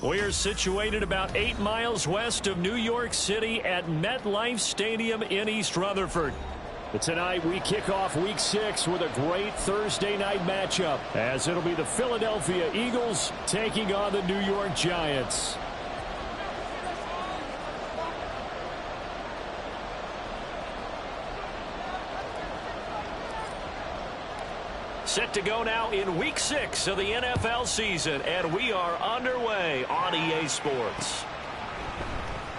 We're situated about 8 miles west of New York City at MetLife Stadium in East Rutherford. But tonight we kick off Week 6 with a great Thursday night matchup, as it'll be the Philadelphia Eagles taking on the New York Giants. Set to go now in Week 6 of the NFL season, and we are underway on EA Sports.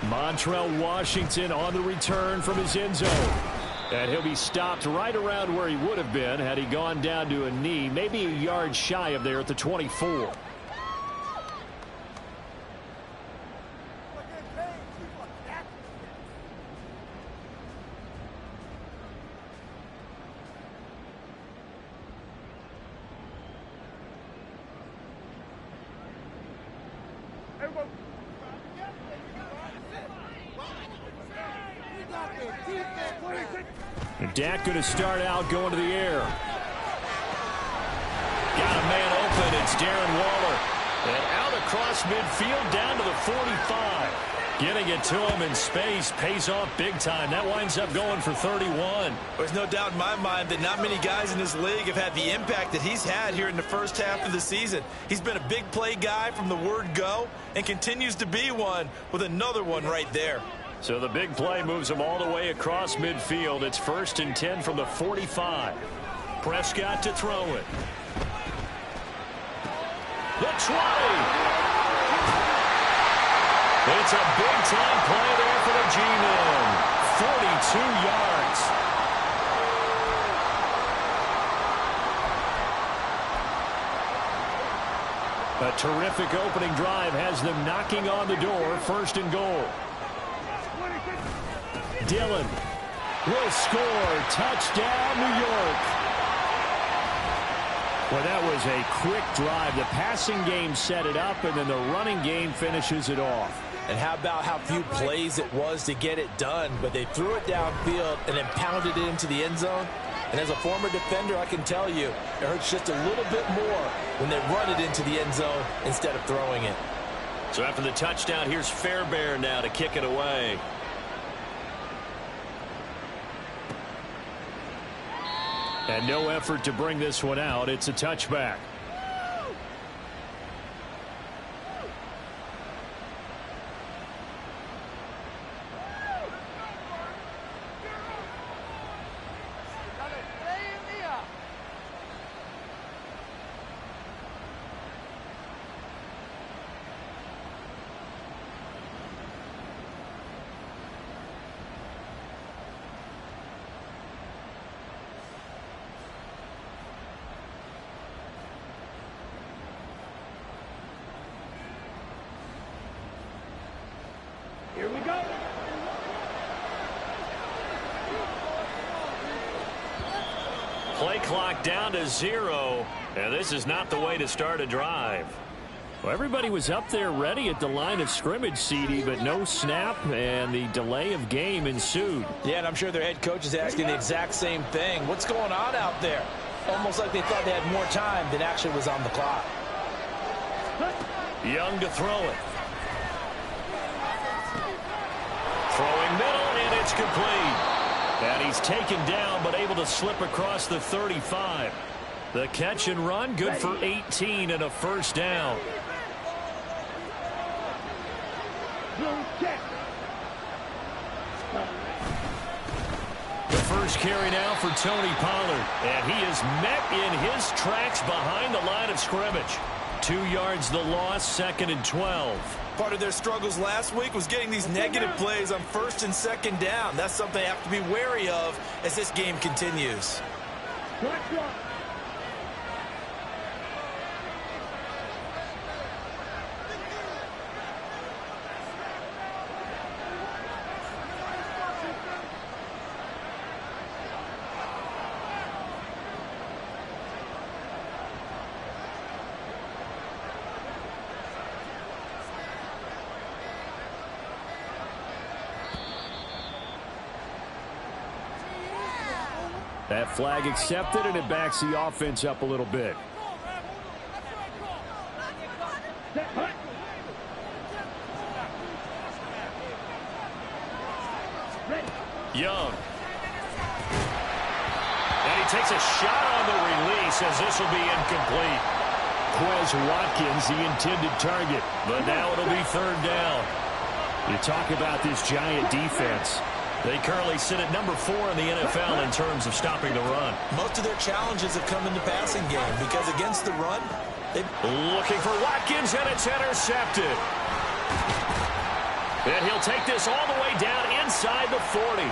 Montrell Washington on the return from his end zone. And he'll be stopped right around where he would have been had he gone down to a knee, maybe a yard shy of there at the 24. Dak going to start out going to the air. Got a man open. It's Darren Waller. And out across midfield down to the 45. Getting it to him in space pays off big time. That winds up going for 31. There's no doubt in my mind that not many guys in this league have had the impact that he's had here in the first half of the season. He's been a big play guy from the word go and continues to be one with another one right there. So the big play moves him all the way across midfield. It's 1st and 10 from the 45. Prescott to throw it. The 20. It's a big-time play there for the G-Men. 42 yards. A terrific opening drive has them knocking on the door. 1st and goal. Dillon will score. Touchdown, New York. Well, that was a quick drive. The passing game set it up, and then the running game finishes it off. And how about how few plays it was to get it done, but they threw it downfield and then pounded it into the end zone. And as a former defender, I can tell you, it hurts just a little bit more when they run it into the end zone instead of throwing it. So after the touchdown, here's Fairbairn now to kick it away. And no effort to bring this one out. It's a touchback. Here we go. Play clock down to 0, and this is not the way to start a drive. Well, everybody was up there ready at the line of scrimmage, CD, but no snap, and the delay of game ensued. Yeah, and I'm sure their head coach is asking the exact same thing. What's going on out there? Almost like they thought they had more time than actually was on the clock. Young to throw it. Throwing middle, and it's complete. And he's taken down, but able to slip across the 35. The catch and run, good for 18 and a 1st down. The first carry now for Tony Pollard. And he is met in his tracks behind the line of scrimmage. 2 yards the loss, 2nd and 12. Part of their struggles last week was getting these negative plays on 1st and 2nd down. That's something they have to be wary of as this game continues. That flag accepted, and it backs the offense up a little bit. Young. And he takes a shot on the release as this will be incomplete. Quez Watkins, the intended target. But now it'll be third down. You talk about this Giant defense. They currently sit at number 4 in the NFL in terms of stopping the run. Most of their challenges have come in the passing game because against the run, they've... Looking for Watkins, and it's intercepted. And he'll take this all the way down inside the 40.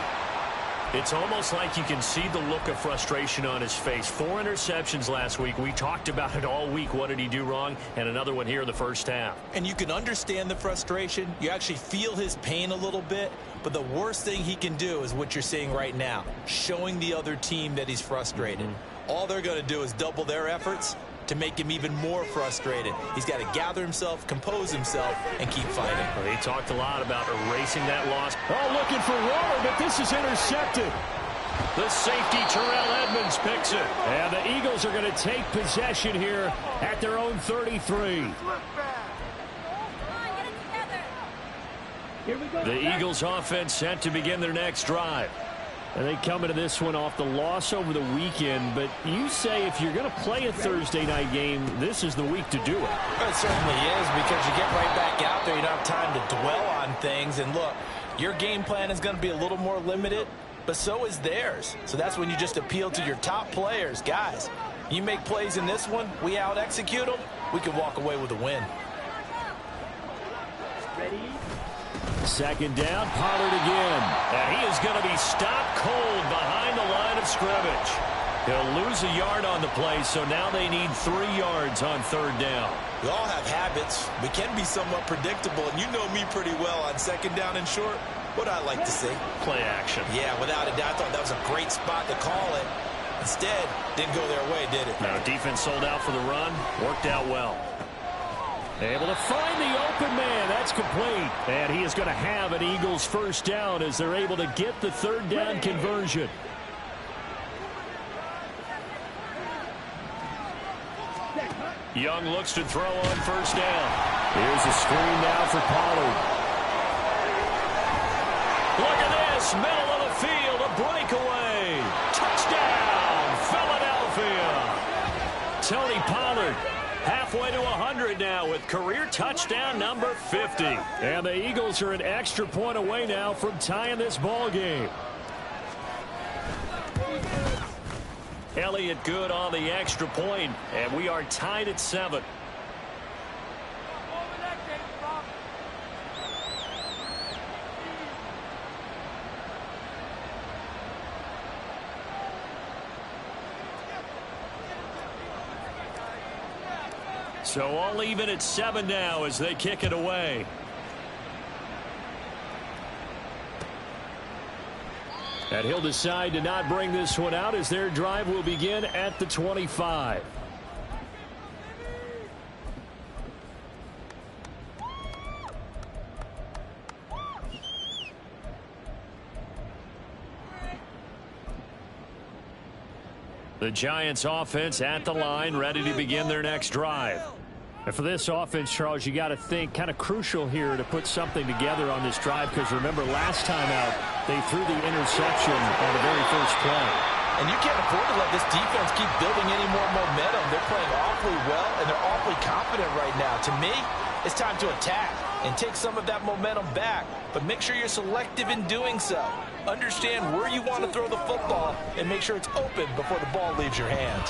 It's almost like you can see the look of frustration on his face. 4 interceptions last week. We talked about it all week. What did he do wrong? And another one here in the first half. And you can understand the frustration. You actually feel his pain a little bit. But the worst thing he can do is what you're seeing right now, showing the other team that he's frustrated. All they're going to do is double their efforts to make him even more frustrated. He's got to gather himself, compose himself, and keep fighting. Well, he talked a lot about erasing that loss. Oh, looking for Waller, but this is intercepted. The safety, Terrell Edmonds, picks it. And the Eagles are going to take possession here at their own 33. The Eagles offense set to begin their next drive. And they come into this one off the loss over the weekend. But you say if you're going to play a Thursday night game, this is the week to do it. It certainly is, because you get right back out there. You don't have time to dwell on things. And look, your game plan is going to be a little more limited, but so is theirs. So that's when you just appeal to your top players. Guys, you make plays in this one, we out-execute them, we can walk away with a win. Ready? Second down, Pollard again. And he is going to be stopped cold behind the line of scrimmage. He'll lose a yard on the play, so now they need 3 yards on third down. We all have habits. We can be somewhat predictable, and you know me pretty well on second down and short. What I like to see? Play action. Yeah, without a doubt. I thought that was a great spot to call it. Instead, didn't go their way, did it? No, defense sold out for the run. Worked out well. Able to find the open man. That's complete. And he is going to have an Eagles first down as they're able to get the third down conversion. Young looks to throw on first down. Here's a screen now for Pollard. Look at this. Middle of the field. A breakaway. Touchdown, Philadelphia. Tony Pollard. Halfway to 100 now with career touchdown number 50. And the Eagles are an extra point away now from tying this ball game. Elliott good on the extra point, and we are tied at 7. So all even at 7 now as they kick it away. And he'll decide to not bring this one out as their drive will begin at the 25. The Giants offense at the line, ready to begin their next drive. And for this offense, Charles, you got to think kind of crucial here to put something together on this drive, because remember last time out they threw the interception on the very first play. And you can't afford to let this defense keep building any more momentum. They're playing awfully well, and they're awfully confident right now. To me, it's time to attack and take some of that momentum back. But make sure you're selective in doing so. Understand where you want to throw the football and make sure it's open before the ball leaves your hands.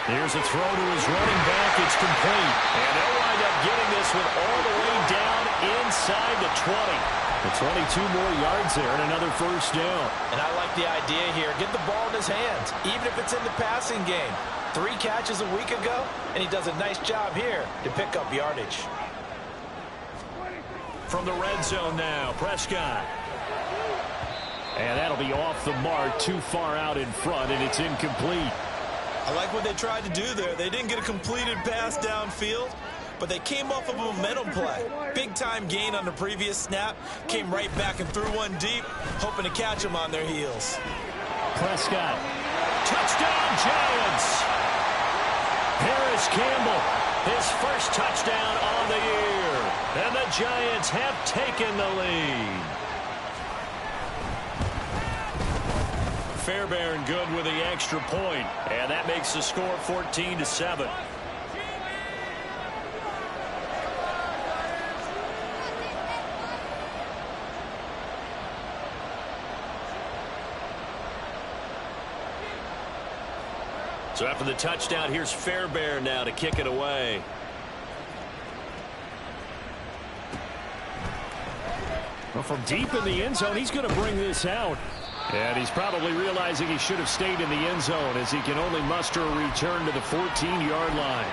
Here's a throw to his running back. It's complete. And they'll wind up getting this one all the way down inside the 20. The 22 more yards there and another first down. And I like the idea here. Get the ball in his hands, even if it's in the passing game. 3 catches a week ago, and he does a nice job here to pick up yardage. From the red zone now, Prescott. And that'll be off the mark, too far out in front, and it's incomplete. I like what they tried to do there. They didn't get a completed pass downfield, but they came off of a momentum play. Big-time gain on the previous snap, came right back and threw one deep, hoping to catch them on their heels. Prescott. Touchdown, Giants! Paris Campbell, his first touchdown on the year. And the Giants have taken the lead. Fairbairn good with the extra point, and that makes the score 14-7. So after the touchdown, here's Fairbairn now to kick it away. Well, from deep in the end zone, he's going to bring this out. And he's probably realizing he should have stayed in the end zone as he can only muster a return to the 14-yard line.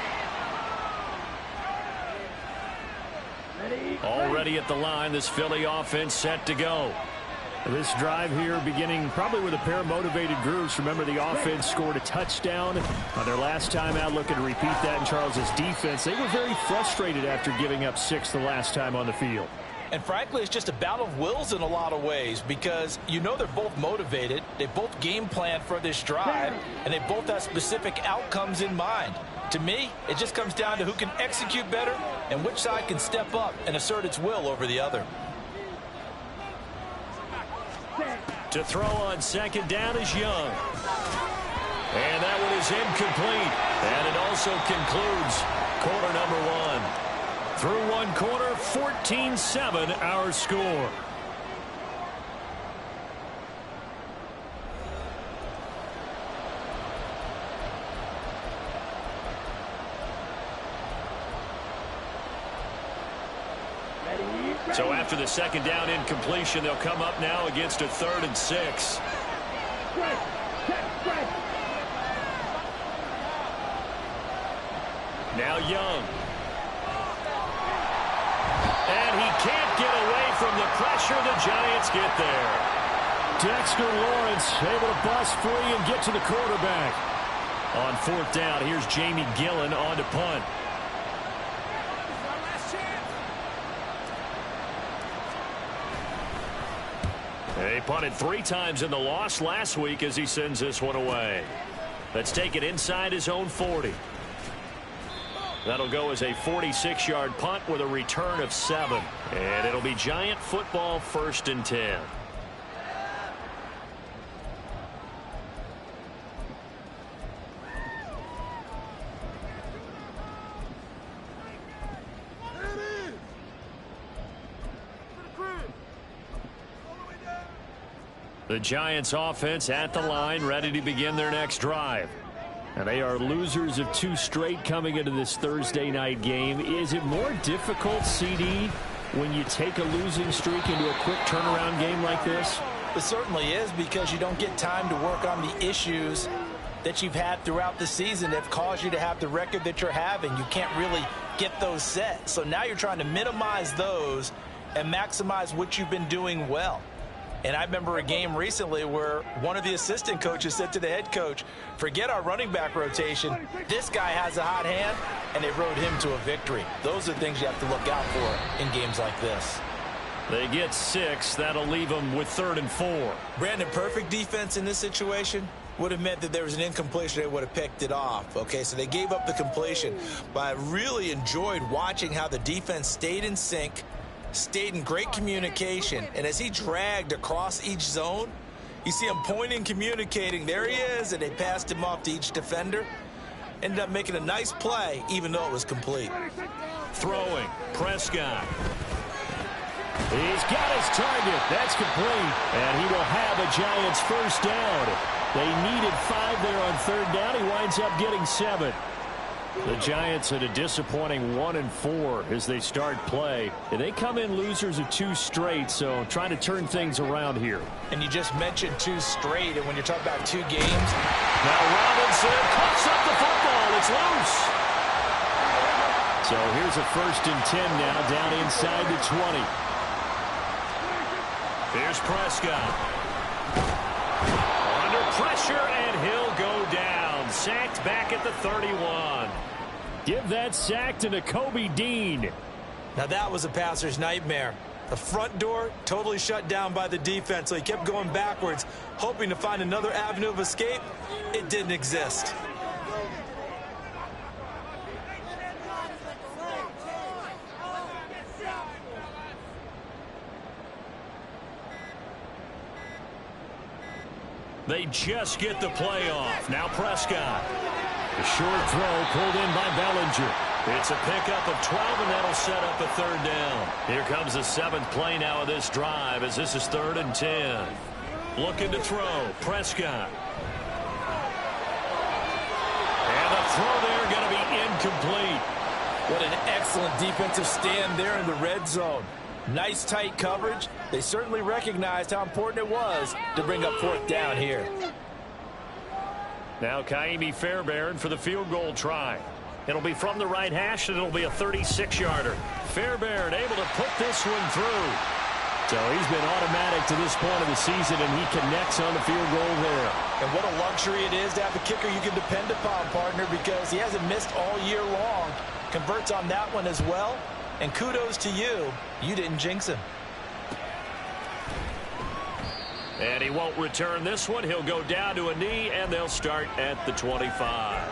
Already at the line, this Philly offense set to go. This drive here beginning probably with a pair of motivated groups. Remember, the offense scored a touchdown on their last time out, looking to repeat that in Charles's defense. They were very frustrated after giving up 6 the last time on the field. And frankly, it's just a battle of wills in a lot of ways because you know they're both motivated. They both game plan for this drive, and they both have specific outcomes in mind. To me, it just comes down to who can execute better and which side can step up and assert its will over the other. To throw on second down is Young. And that one is incomplete. And it also concludes quarter number 1. Through one quarter, 14-7 our score. So after the second down incompletion, they'll come up now against a 3rd and 6. Now Young. And he can't get away from the pressure. The Giants get there. Dexter Lawrence able to bust free and get to the quarterback. On 4th down, here's Jamie Gillen on to punt. They punted 3 times in the loss last week as he sends this one away. Let's take it inside his own 40. That'll go as a 46-yard punt with a return of 7. And it'll be Giant football 1st and 10. The Giants offense at the line, ready to begin their next drive. And they are losers of 2 straight coming into this Thursday night game. Is it more difficult, CD, when you take a losing streak into a quick turnaround game like this? It certainly is, because you don't get time to work on the issues that you've had throughout the season that have caused you to have the record that you're having. You can't really get those set. So now you're trying to minimize those and maximize what you've been doing well. And I remember a game recently where one of the assistant coaches said to the head coach, forget our running back rotation. This guy has a hot hand, and they rode him to a victory. Those are things you have to look out for in games like this. They get 6. That'll leave them with 3rd and 4. Brandon, perfect defense in this situation would have meant that there was an incompletion. They would have picked it off. Okay, so they gave up the completion. But I really enjoyed watching how the defense stayed in sync, stayed in great communication, and as he dragged across each zone, you see him pointing, communicating. There he is, and they passed him off to each defender. Ended up making a nice play, even though it was complete. Throwing, Prescott. He's got his target. That's complete, and he will have a Giants 1st down. They needed 5 there on 3rd down. He winds up getting 7. The Giants at a disappointing 1 and 4 as they start play. And they come in losers of 2 straight, so trying to turn things around here. And you just mentioned 2 straight, and when you're talking about 2 games. Now Robinson cuts up the football. It's loose. So here's a 1st and 10 now down inside the 20. Here's Prescott. Under pressure, and he'll go down. Sacked back at the 31. Give that sack to Nakobe Dean. Now that was a passer's nightmare. The front door totally shut down by the defense, so he kept going backwards, hoping to find another avenue of escape. It didn't exist. They just get the play off. Now Prescott. A short throw pulled in by Bellinger. It's a pickup of 12, and that'll set up a third down. Here comes the 7th play now of this drive as this is 3rd and 10. Looking to throw. Prescott. And the throw there going to be incomplete. What an excellent defensive stand there in the red zone. Nice tight coverage. They certainly recognized how important it was to bring up 4th down here. Now Ka'imi Fairbairn for the field goal try. It'll be from the right hash, and it'll be a 36-yarder. Fairbairn able to put this one through. So he's been automatic to this point of the season, and he connects on the field goal there. And what a luxury it is to have a kicker you can depend upon, partner, because he hasn't missed all year long. Converts on that one as well. And kudos to you. You didn't jinx him. And he won't return this one. He'll go down to a knee, and they'll start at the 25.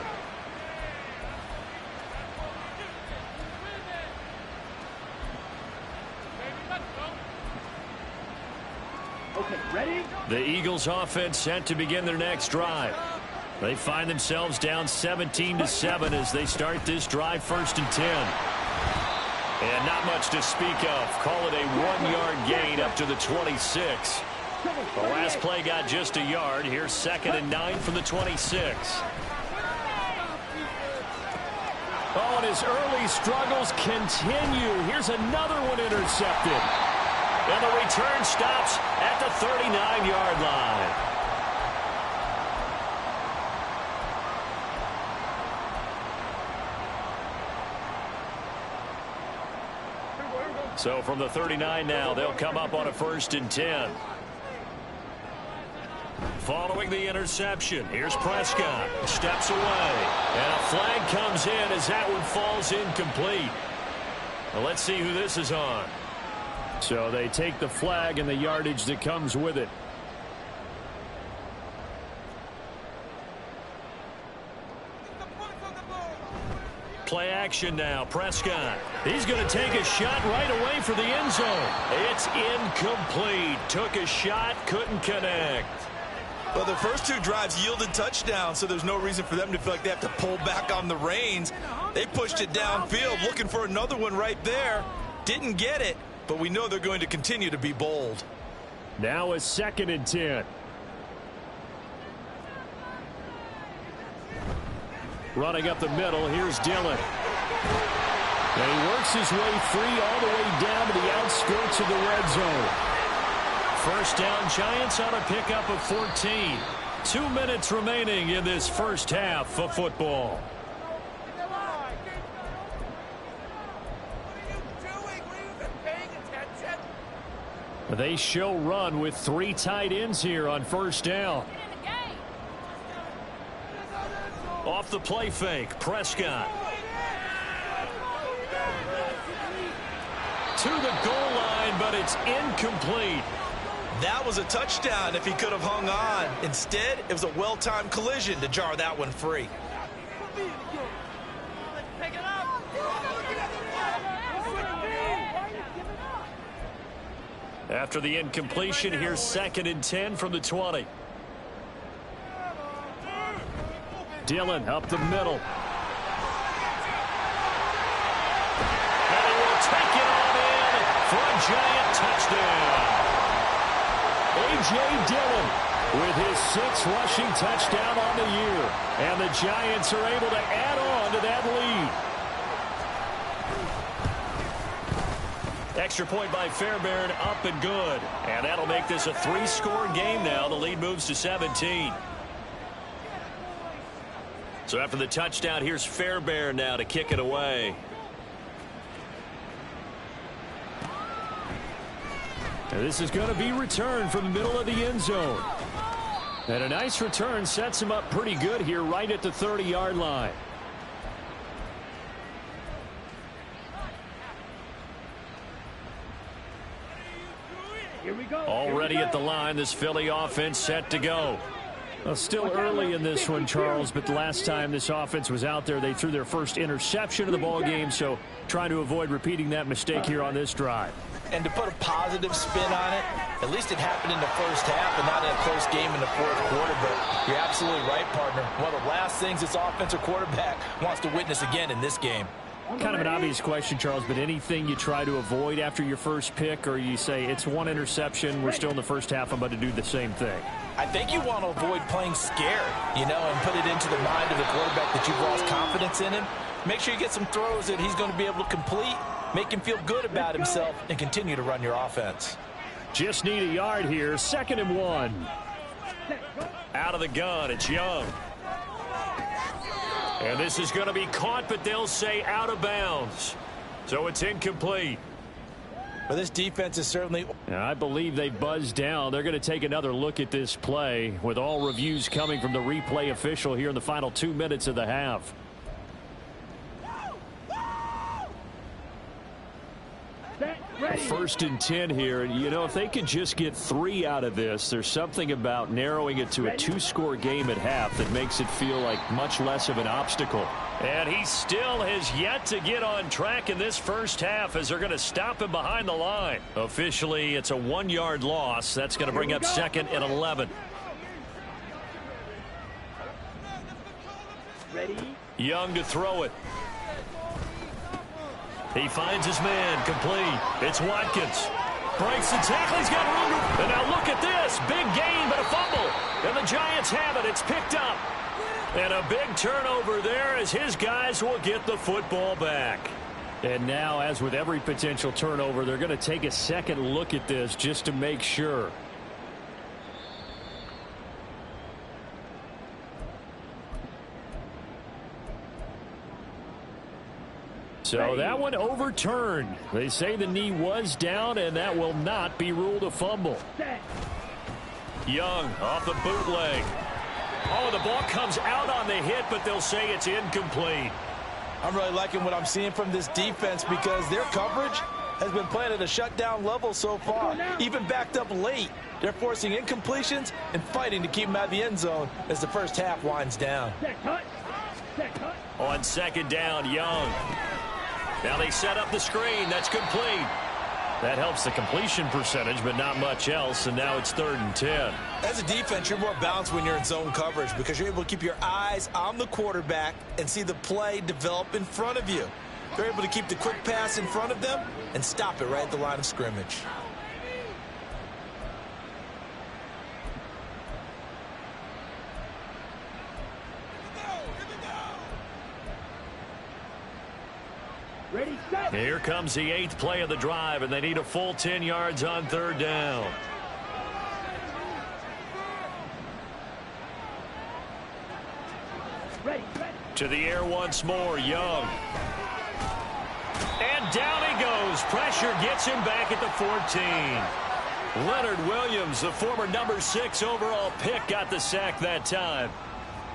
Okay, ready? The Eagles offense set to begin their next drive. They find themselves down 17-7 as they start this drive 1st and 10. And not much to speak of. Call it a 1-yard gain up to the 26. The last play got just a yard. Here's 2nd and 9 from the 26. Oh, and his early struggles continue. Here's another one intercepted. And the return stops at the 39-yard line. So from the 39 now, they'll come up on a 1st and 10. Following the interception, here's Prescott. Steps away. And a flag comes in as that one falls incomplete. Well, let's see who this is on. So they take the flag and the yardage that comes with it. Play action now. Prescott. He's going to take a shot right away for the end zone. It's incomplete. Took a shot, couldn't connect. Well, the first 2 drives yielded touchdowns, so there's no reason for them to feel like they have to pull back on the reins. They pushed it downfield, looking for another one right there. Didn't get it, but we know they're going to continue to be bold. Now a 2nd and 10. Running up the middle, here's Dillon. And he works his way free all the way down to the outskirts of the red zone. 1st down, Giants on a pickup of 14. 2 minutes remaining in this first half of football. They show run with 3 tight ends here on 1st down. Off the play fake, Prescott. To the goal line, but it's incomplete. That was a touchdown if he could have hung on. Instead, it was a well-timed collision to jar that one free. After the incompletion, here's 2nd and 10 from the 20. Dillon up the middle. And he will take it on in for a Giant touchdown. A.J. Dillon with his 6th rushing touchdown on the year. And the Giants are able to add on to that lead. Extra point by Fairbairn, up and good. And that'll make this a 3-score game now. The lead moves to 17. So after the touchdown, here's Fairbairn now to kick it away. And this is going to be returned from the middle of the end zone. And a nice return sets him up pretty good here right at the 30-yard line. Here we go. Already at the line, this Philly offense set to go. Well, still early in this one, Charles, but the last time this offense was out there, they threw their first interception of the ball game, so trying to avoid repeating that mistake here on this drive. And to put a positive spin on it, at least it happened in the first half and not in a close game in the fourth quarter. But you're absolutely right, partner. One of the last things this offensive quarterback wants to witness again in this game. Kind of an obvious question, Charles, but anything you try to avoid after your first pick, or you say it's one interception, we're still in the first half, I'm about to do the same thing? I think you want to avoid playing scared, and put it into the mind of the quarterback that you've lost confidence in him. Make sure you get some throws that he's going to be able to complete, make him feel good about himself, and continue to run your offense. Just need a yard here, 2nd and 1. Out of the gun, it's Young. And this is going to be caught, but they'll say out of bounds. So it's incomplete. Well, this defense is certainly... I believe they buzzed down. They're going to take another look at this play with all reviews coming from the replay official here in the final 2 minutes of the half. First and 10 here. If they could just get 3 out of this, there's something about narrowing it to a 2-score game at half that makes it feel like much less of an obstacle. And he still has yet to get on track in this first half as they're going to stop him behind the line. Officially, it's a 1-yard loss. That's going to bring up 2nd and 11. Ready? Young to throw it. He finds his man, complete. It's Watkins. Breaks the tackle. He's got room. And now look at this. Big gain, but a fumble. And the Giants have it. It's picked up. And a big turnover there as his guys will get the football back. And now, as with every potential turnover, they're going to take a second look at this just to make sure. So that one overturned. They say the knee was down, and that will not be ruled a fumble. Young off the bootleg. Oh, the ball comes out on the hit, but they'll say it's incomplete. I'm really liking what I'm seeing from this defense because their coverage has been playing at a shutdown level so far. Even backed up late. They're forcing incompletions and fighting to keep them out of the end zone as the first half winds down. On 2nd down, Young. Now they set up the screen. That's complete. That helps the completion percentage, but not much else, and now it's 3rd and 10. As a defense, you're more balanced when you're in zone coverage because you're able to keep your eyes on the quarterback and see the play develop in front of you. They're able to keep the quick pass in front of them and stop it right at the line of scrimmage. Ready, set. Here comes the 8th play of the drive, and they need a full 10 yards on 3rd down. Ready. To the air once more, Young. And down he goes. Pressure gets him back at the 14. Leonard Williams, the former number 6 overall pick, got the sack that time.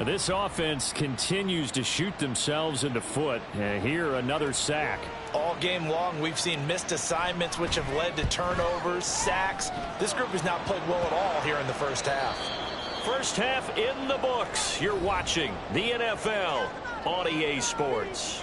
This offense continues to shoot themselves in the foot. Here, another sack. All game long, we've seen missed assignments, which have led to turnovers, sacks. This group has not played well at all here in the first half. First half in the books. You're watching the NFL on EA Sports.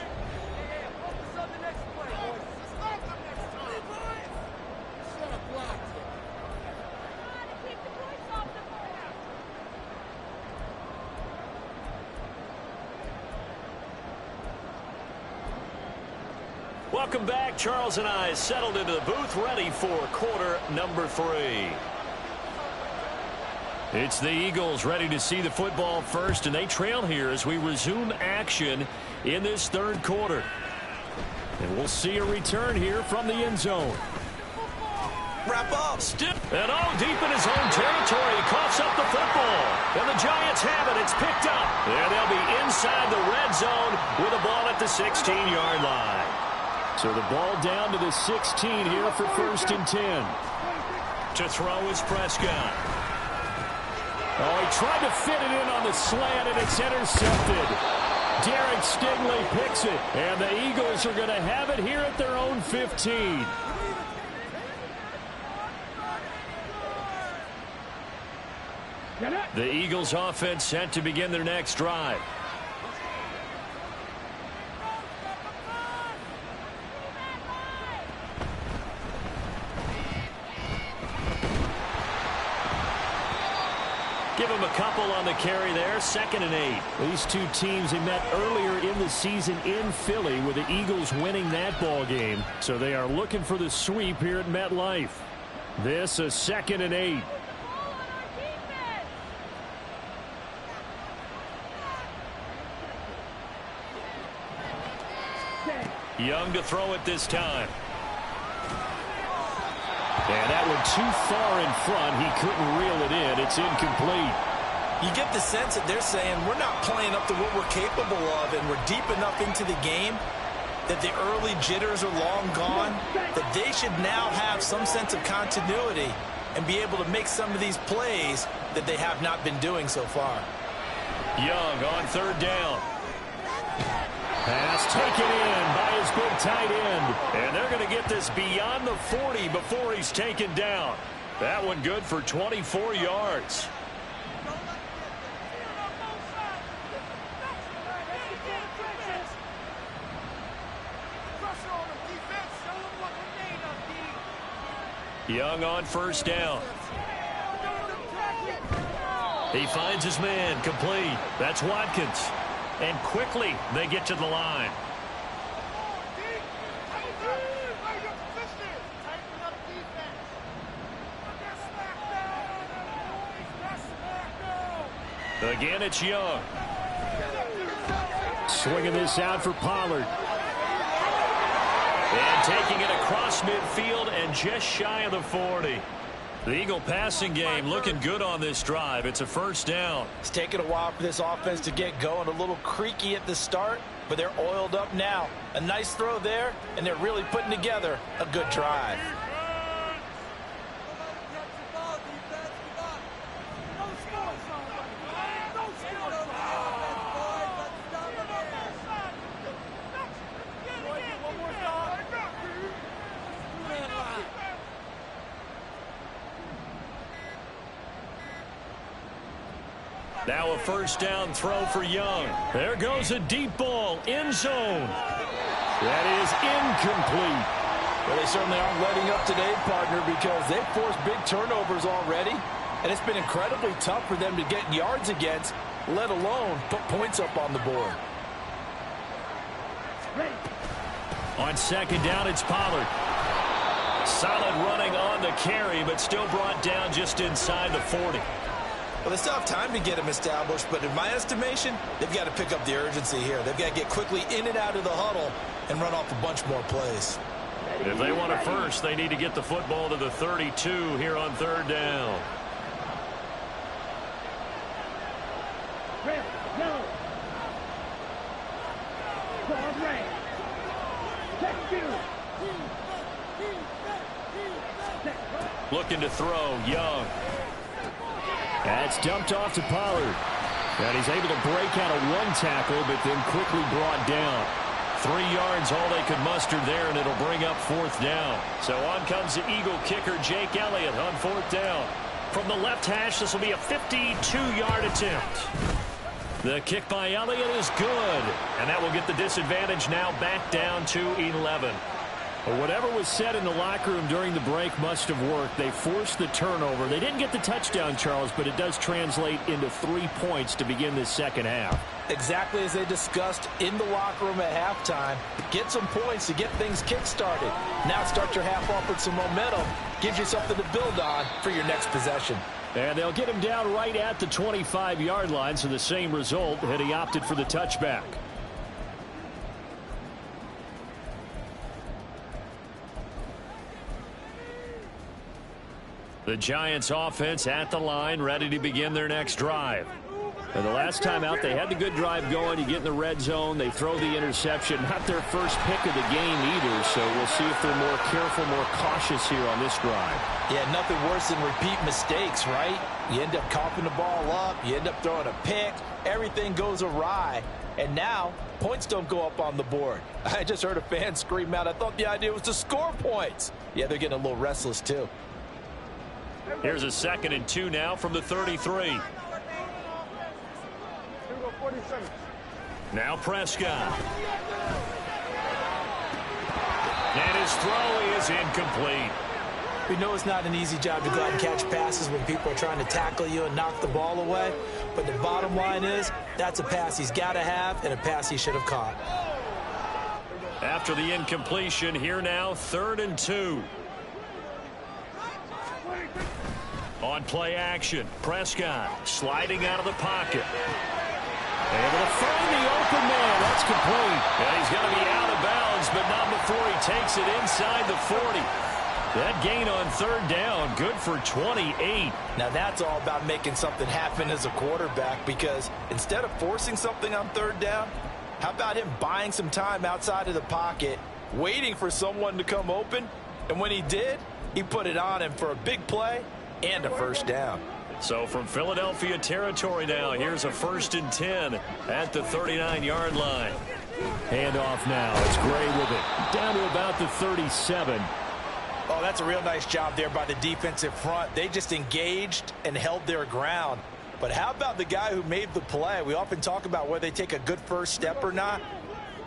Welcome back. Charles and I settled into the booth, ready for quarter number 3. It's the Eagles ready to see the football first, and they trail here as we resume action in this 3rd quarter. And we'll see a return here from the end zone. Wrap up. And deep in his own territory, he coughs up the football. And the Giants have it. It's picked up. And they'll be inside the red zone with a ball at the 16-yard line. So the ball down to the 16 here for 1st and 10. To throw is Prescott. Oh, he tried to fit it in on the slant, and it's intercepted. Derek Stingley picks it, and the Eagles are going to have it here at their own 15. The Eagles offense set to begin their next drive. him a couple on the carry there. 2nd and 8. These two teams, they met earlier in the season in Philly with the Eagles winning that ball game. So they are looking for the sweep here at MetLife. This a 2nd and 8. Young to throw it this time. And that one too far in front. He couldn't reel it in. It's incomplete. You get the sense that they're saying we're not playing up to what we're capable of, and we're deep enough into the game that the early jitters are long gone, that they should now have some sense of continuity and be able to make some of these plays that they have not been doing so far. Young on 3rd down. Pass taken in by his big tight end. And they're going to get this beyond the 40 before he's taken down. That one good for 24 yards. Young on 1st down. He finds his man, complete. That's Watkins. And quickly they get to the line. Again, it's Young. Swinging this out for Pollard. And taking it across midfield and just shy of the 40. The Eagle passing game looking good on this drive. It's a 1st down. It's taken a while for this offense to get going. A little creaky at the start, but they're oiled up now. A nice throw there, and they're really putting together a good drive. Now a 1st down throw for Young. There goes a deep ball, end zone. That is incomplete. Well, they certainly aren't letting up today, partner, because they've forced big turnovers already, and it's been incredibly tough for them to get yards against, let alone put points up on the board. On 2nd down, it's Pollard. Solid running on the carry, but still brought down just inside the 40. Well, they still have time to get him established, but in my estimation, they've got to pick up the urgency here. They've got to get quickly in and out of the huddle and run off a bunch more plays. If they want a first, they need to get the football to the 32 here on 3rd down. Red, yellow. Ball red. Check you. Looking to throw, Young. That's dumped off to Pollard. And he's able to break out of one tackle, but then quickly brought down. 3 yards, all they could muster there, and it'll bring up 4th down. So on comes the Eagle kicker, Jake Elliott, on 4th down. From the left hash, this will be a 52-yard attempt. The kick by Elliott is good, and that will get the disadvantage now back down to 11. Well, whatever was said in the locker room during the break must have worked. They forced the turnover. They didn't get the touchdown, Charles, but it does translate into 3 points to begin this 2nd half. Exactly as they discussed in the locker room at halftime. Get some points to get things kick-started. Now start your half off with some momentum. Gives you something to build on for your next possession. And they'll get him down right at the 25-yard line, so the same result had he opted for the touchback. The Giants offense at the line, ready to begin their next drive. And the last time out, they had the good drive going. You get in the red zone, they throw the interception. Not their first pick of the game either, so we'll see if they're more careful, more cautious here on this drive. Yeah, nothing worse than repeat mistakes, right? You end up coughing the ball up, you end up throwing a pick, everything goes awry, and now points don't go up on the board. I just heard a fan scream out, I thought the idea was to score points. Yeah, they're getting a little restless too. Here's a 2nd and 2 now from the 33. Now Prescott. And his throw is incomplete. We know it's not an easy job to go out and catch passes when people are trying to tackle you and knock the ball away. But the bottom line is, that's a pass he's got to have and a pass he should have caught. After the incompletion, here now, 3rd and 2. On play action, Prescott sliding out of the pocket. Able to find the open man. That's complete. And he's going to be out of bounds, but not before he takes it inside the 40. That gain on 3rd down, good for 28. Now that's all about making something happen as a quarterback, because instead of forcing something on 3rd down, how about him buying some time outside of the pocket, waiting for someone to come open, and when he did, he put it on him for a big play and a 1st down. So from Philadelphia territory now, here's a 1st and 10 at the 39-yard line. Handoff now. It's Gray with it. Down to about the 37. Oh, that's a real nice job there by the defensive front. They just engaged and held their ground. But how about the guy who made the play? We often talk about whether they take a good first step or not.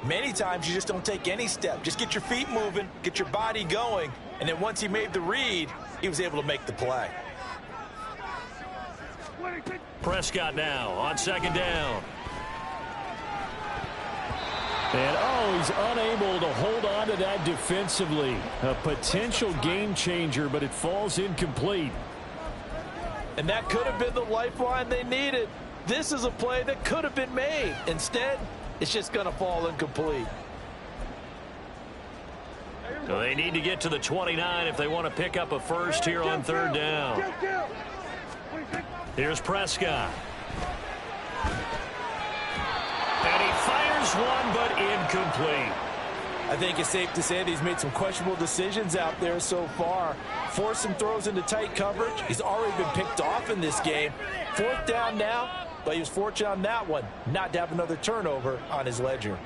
Many times you just don't take any step. Just get your feet moving, get your body going, and then once he made the read, he was able to make the play. Prescott now on 2nd down. And, oh, he's unable to hold on to that defensively. A potential game changer, but it falls incomplete. And that could have been the lifeline they needed. This is a play that could have been made. Instead, it's just going to fall incomplete. So they need to get to the 29 if they want to pick up a first here on 3rd down. Here's Prescott. And he fires one, but incomplete. I think it's safe to say that he's made some questionable decisions out there so far. Forced some throws into tight coverage. He's already been picked off in this game. 4th down now, but he was fortunate on that one not to have another turnover on his ledger.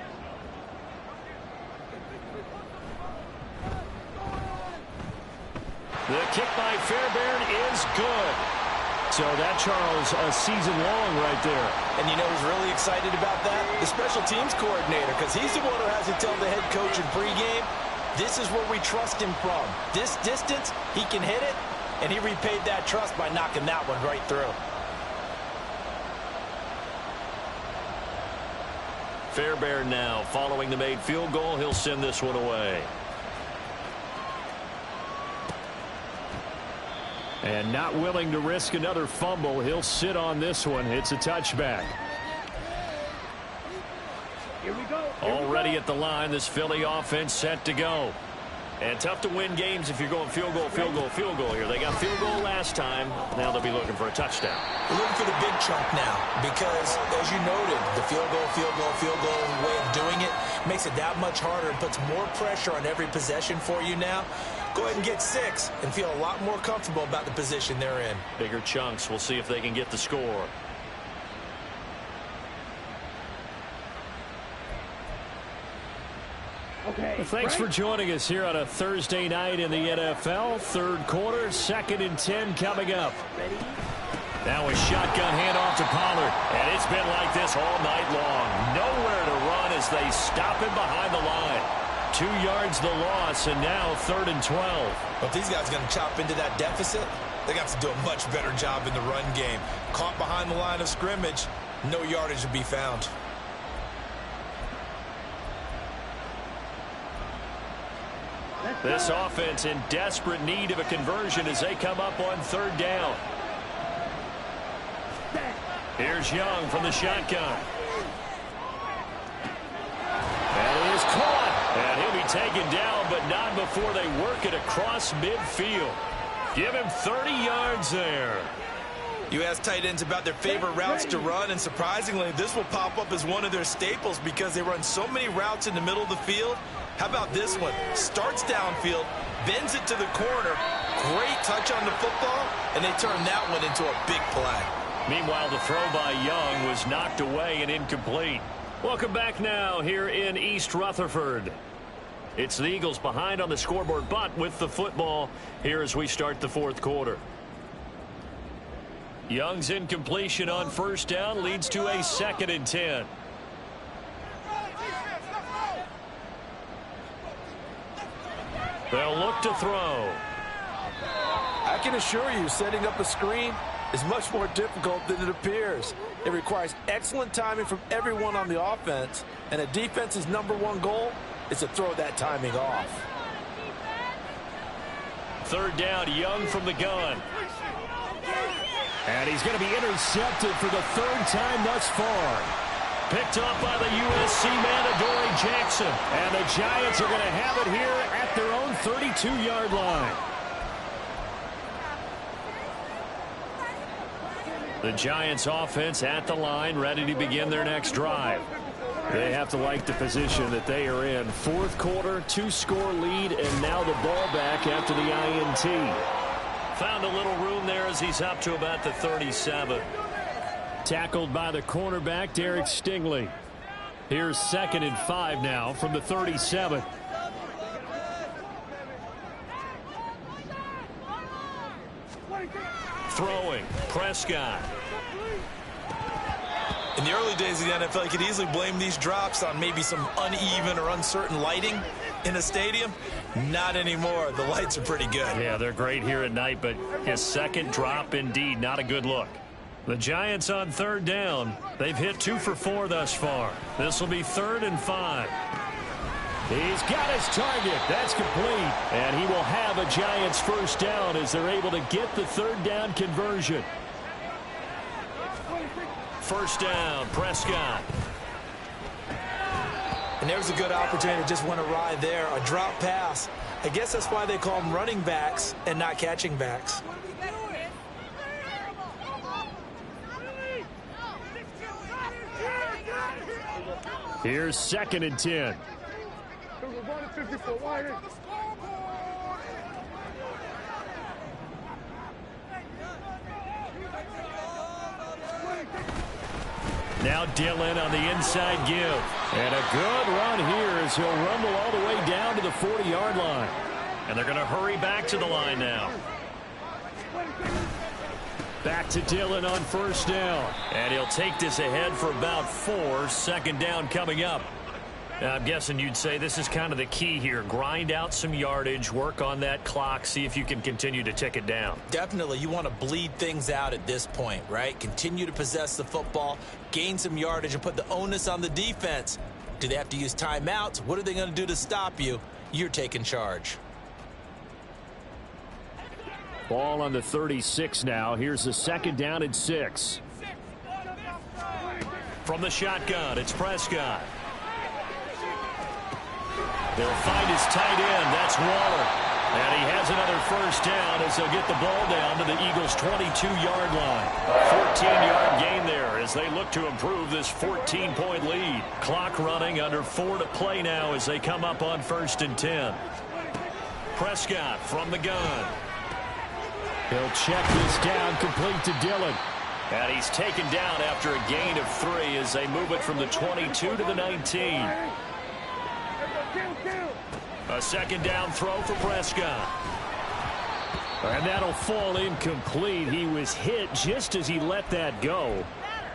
The kick by Fairbairn is good. So that, Charles, a season long right there. And you know who's really excited about that? The special teams coordinator, because he's the one who has to tell the head coach in pregame, this is where we trust him from. This distance, he can hit it, and he repaid that trust by knocking that one right through. Fairbairn now following the made field goal. He'll send this one away. And not willing to risk another fumble. He'll sit on this one. It's a touchback. Here we go. Already at the line, this Philly offense set to go. And tough to win games if you're going field goal, field goal, field goal here. They got field goal last time. Now they'll be looking for a touchdown. We're looking for the big chunk now because, as you noted, the field goal way of doing it makes it that much harder and puts more pressure on every possession for you now. Go ahead and get 6 and feel a lot more comfortable about the position they're in. Bigger chunks. We'll see if they can get the score. Okay. Well, thanks for joining us here on a Thursday night in the NFL. 3rd quarter, 2nd and 10 coming up. Now a shotgun handoff to Pollard. And it's been like this all night long. Nowhere to run as they stop him behind the line. 2 yards the loss, and now 3rd and 12. But if these guys are going to chop into that deficit, they got to do a much better job in the run game. Caught behind the line of scrimmage, no yardage to be found. This offense in desperate need of a conversion as they come up on 3rd down. Here's Young from the shotgun. And it is caught. And he'll be taken down, but not before they work it across midfield. Give him 30 yards there. You ask tight ends about their favorite routes to run, and surprisingly, this will pop up as one of their staples because they run so many routes in the middle of the field. How about this one? Starts downfield, bends it to the corner. Great touch on the football, and they turn that one into a big play. Meanwhile, the throw by Young was knocked away and incomplete. Welcome back now here in East Rutherford. It's the Eagles behind on the scoreboard, but with the football here as we start the 4th quarter. Young's incompletion on 1st down leads to a 2nd and 10. They'll look to throw. I can assure you, setting up a screen is much more difficult than it appears. It requires excellent timing from everyone on the offense, and a defense's #1 goal is to throw that timing off. Third down, Young from the gun. And he's going to be intercepted for the third time thus far. Picked up by the USC man, Adoree Jackson. And the Giants are going to have it here at their own 32-yard line. The Giants offense at the line, ready to begin their next drive. They have to like the position that they are in. Fourth quarter, 2-score lead, and now the ball back after the INT. Found a little room there as he's up to about the 37. Tackled by the cornerback, Derek Stingley. Here's 2nd and 5 now from the 37. Throwing, Prescott. In the early days of the NFL, you could easily blame these drops on maybe some uneven or uncertain lighting in a stadium. Not anymore. The lights are pretty good. Yeah, they're great here at night, but his second drop, indeed, not a good look. The Giants on third down. They've hit 2 for 4 thus far. This will be 3rd and 5. He's got his target. That's complete. And he will have a Giants first down as they're able to get the third down conversion. First down, Prescott. And there's a good opportunity. Just went awry there. A drop pass. I guess that's why they call them running backs and not catching backs. Here's 2nd and 10. Now Dillon on the inside give. And a good run here as he'll rumble all the way down to the 40-yard line. And they're going to hurry back to the line now. Back to Dillon on first down. And he'll take this ahead for about 4. 2nd down coming up. Now, I'm guessing you'd say this is kind of the key here. Grind out some yardage, work on that clock, see if you can continue to tick it down. Definitely. You want to bleed things out at this point, right? Continue to possess the football, gain some yardage, and put the onus on the defense. Do they have to use timeouts? What are they going to do to stop you? You're taking charge. Ball on the 36 now. Here's the 2nd down and 6. From the shotgun, it's Prescott. They'll find his tight end. That's Waller. And he has another first down as they'll get the ball down to the Eagles' 22-yard line. 14-yard gain there as they look to improve this 14-point lead. Clock running, under 4 to play now as they come up on 1st and 10. Prescott from the gun. He'll check this down, complete to Dillon. And he's taken down after a gain of 3 as they move it from the 22 to the 19. A 2nd down throw for Prescott. And that'll fall incomplete. He was hit just as he let that go.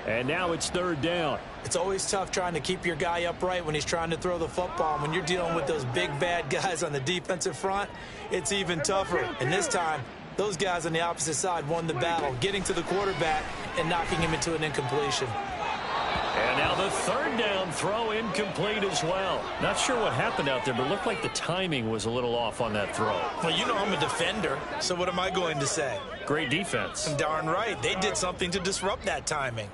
And now it's 3rd down. It's always tough trying to keep your guy upright when he's trying to throw the football. When you're dealing with those big, bad guys on the defensive front, it's even tougher. And this time, those guys on the opposite side won the battle, getting to the quarterback and knocking him into an incompletion. And now the 3rd down throw incomplete as well. Not sure what happened out there, but it looked like the timing was a little off on that throw. Well, you know I'm a defender, so what am I going to say? Great defense. Darn right. They did something to disrupt that timing.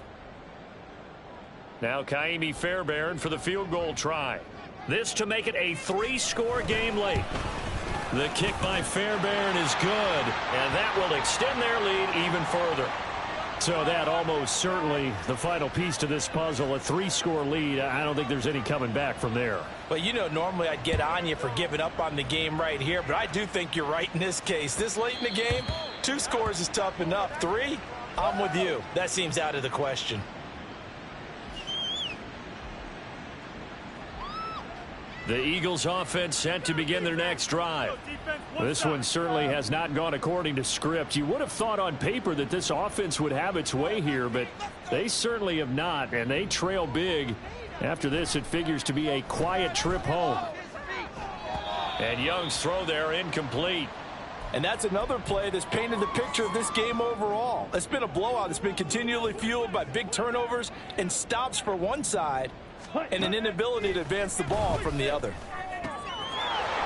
Now Kaimi Fairbairn for the field goal try. This to make it a 3-score game late. The kick by Fairbairn is good, and that will extend their lead even further. So that almost certainly the final piece to this puzzle, a 3-score lead. I don't think there's any coming back from there. Well, you know, normally I'd get on you for giving up on the game right here, but I do think you're right in this case. This late in the game, 2 scores is tough enough. 3, I'm with you. That seems out of the question. The Eagles offense set to begin their next drive. This one certainly has not gone according to script. You would have thought on paper that this offense would have its way here, but they certainly have not, and they trail big. After this, it figures to be a quiet trip home. And Young's throw there incomplete. And that's another play that's painted the picture of this game overall. It's been a blowout. It's been continually fueled by big turnovers and stops for one side and an inability to advance the ball from the other.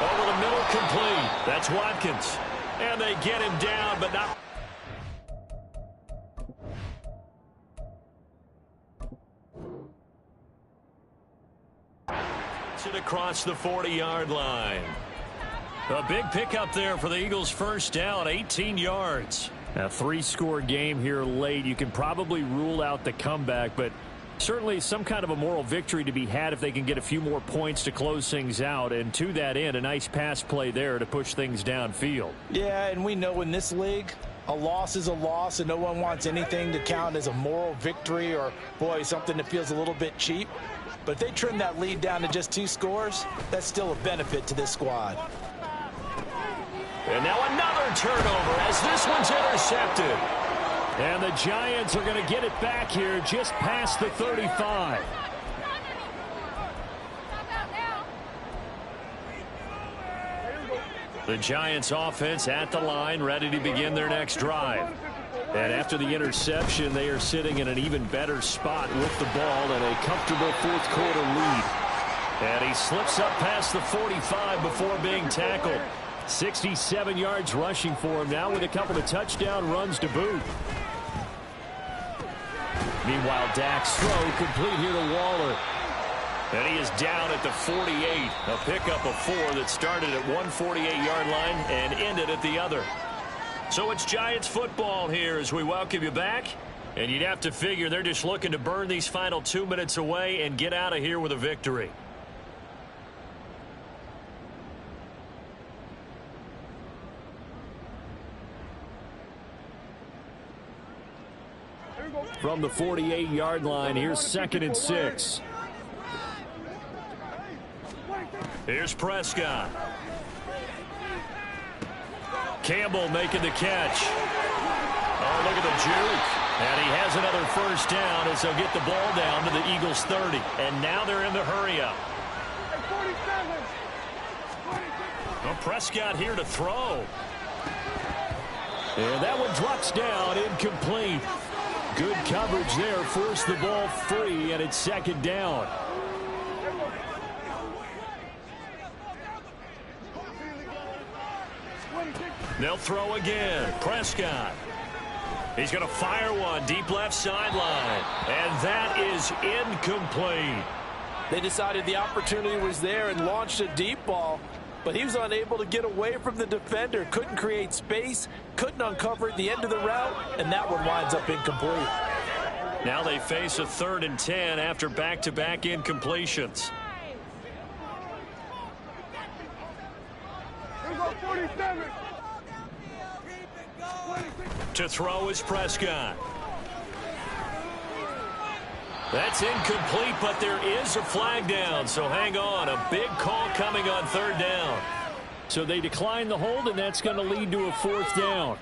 Over the middle, complete. That's Watkins. And they get him down, but not. It across the 40-yard line. A big pickup there for the Eagles' first down, 18 yards. A three-score game here late. You can probably rule out the comeback, but certainly some kind of a moral victory to be had if they can get a few more points to close things out. And to that end, a nice pass play there to push things downfield. Yeah, and we know in this league, a loss is a loss, and no one wants anything to count as a moral victory or, boy, something that feels a little bit cheap. But if they trim that lead down to just 2 scores, that's still a benefit to this squad. And now another turnover as this one's intercepted. And the Giants are going to get it back here just past the 35. The Giants offense at the line, ready to begin their next drive. And after the interception, they are sitting in an even better spot with the ball and a comfortable fourth-quarter lead. And he slips up past the 45 before being tackled. 67 yards rushing for him now with a couple of touchdown runs to boot. Meanwhile, Dak's throw complete here to Waller. And he is down at the 48. A pickup of 4 that started at one 48-yard line and ended at the other. So it's Giants football here as we welcome you back. And you'd have to figure they're just looking to burn these final 2 minutes away and get out of here with a victory. From the 48-yard line, here's 2nd and 6. Here's Prescott. Campbell making the catch. Oh, look at the juke. And he has another first down as they'll get the ball down to the Eagles' 30. And now they're in the hurry-up. Well, Prescott here to throw. And that one drops down, incomplete. Good coverage there, forced the ball free, and it's 2nd down. They'll throw again. Prescott. He's going to fire one deep left sideline. And that is incomplete. They decided the opportunity was there and launched a deep ball, but he was unable to get away from the defender. Couldn't create space, couldn't uncover at the end of the route, and that one winds up incomplete. Now they face a 3rd and 10 after back-to-back incompletions. Here go 47. To throw is Prescott. That's incomplete, but there is a flag down, so hang on. A big call coming on 3rd down. So they decline the hold, and that's going to lead to a 4th down.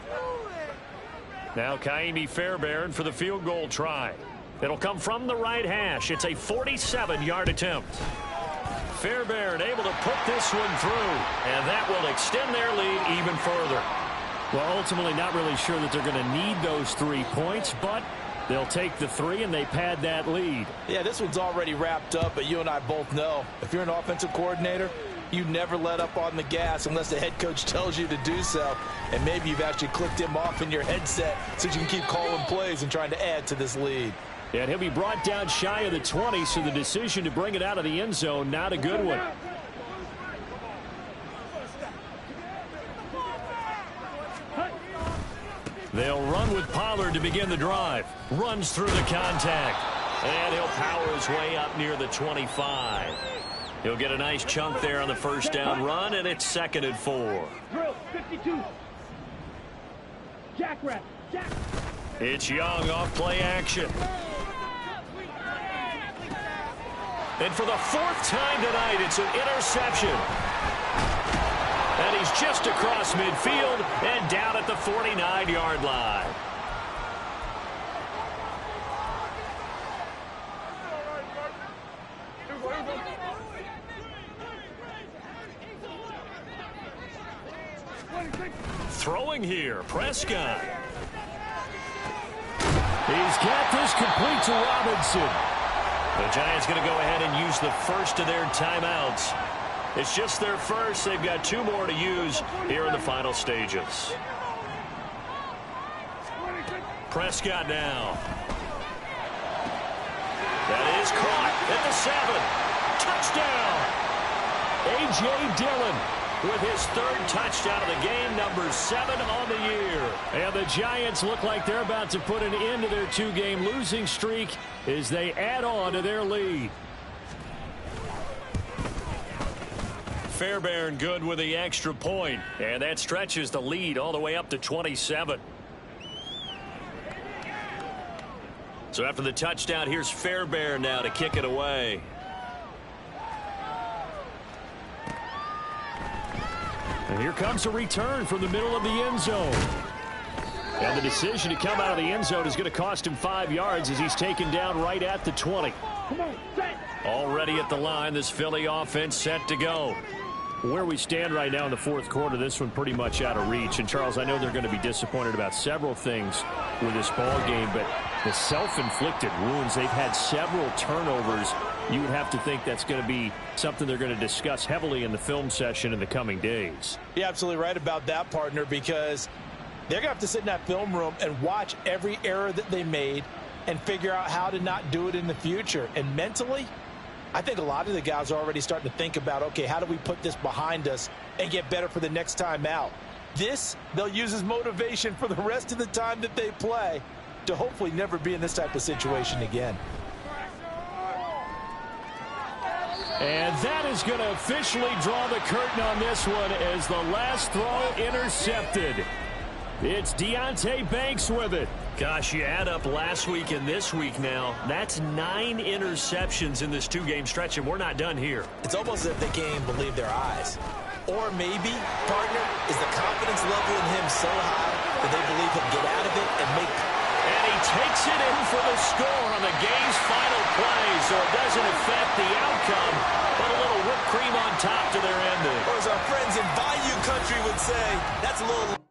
Now Kaimi Fairbairn for the field goal try. It'll come from the right hash. It's a 47-yard attempt. Fairbairn able to put this one through, and that will extend their lead even further. Well, ultimately not really sure that they're going to need those 3 points, but they'll take the 3 and they pad that lead. Yeah, this one's already wrapped up, but you and I both know if you're an offensive coordinator, you never let up on the gas unless the head coach tells you to do so. And maybe you've actually clicked him off in your headset so you can keep calling plays and trying to add to this lead. And he'll be brought down shy of the 20, so the decision to bring it out of the end zone, not a good one. They'll run with Pollard to begin the drive. Runs through the contact. And he'll power his way up near the 25. He'll get a nice chunk there on the first down run, and it's 2nd and 4. Drill 52. Jackrabbit. Jack. It's Young off play action. And for the 4th time tonight, it's an interception. And he's just across midfield and down at the 49-yard line. Throwing here, Prescott. He's got this complete to Robinson. The Giants going to go ahead and use the first of their timeouts. It's just their first. They've got 2 more to use here in the final stages. Prescott now. That is caught at the 7. Touchdown. A.J. Dillon with his 3rd touchdown of the game, number 7 on the year. And the Giants look like they're about to put an end to their 2-game losing streak as they add on to their lead. Fairbairn good with the extra point, and that stretches the lead all the way up to 27. So after the touchdown, here's Fairbairn now to kick it away. And here comes a return from the middle of the end zone. And the decision to come out of the end zone is going to cost him 5 yards as he's taken down right at the 20. Already at the line, this Philly offense set to go. Where we stand right now in the 4th quarter, this one pretty much out of reach. And, Charles, I know they're going to be disappointed about several things with this ball game, but the self-inflicted wounds, they've had several turnovers. You would have to think that's going to be something they're going to discuss heavily in the film session in the coming days. You're absolutely right about that, partner, because they're going to have to sit in that film room and watch every error that they made and figure out how to not do it in the future. And mentally, I think a lot of the guys are already starting to think about, okay, how do we put this behind us and get better for the next time out? This, they'll use as motivation for the rest of the time that they play to hopefully never be in this type of situation again. And that is going to officially draw the curtain on this one as the last throw intercepted. It's Deonte Banks with it. Gosh, you add up last week and this week now. That's 9 interceptions in this 2-game stretch, and we're not done here. It's almost as if they can't even believe their eyes. Or maybe, partner, is the confidence level in him so high that they believe he'll get out of it and make... And he takes it in for the score on the game's final play, so it doesn't affect the outcome, but a little whipped cream on top to their ending. Or as our friends in Bayou Country would say, that's a little...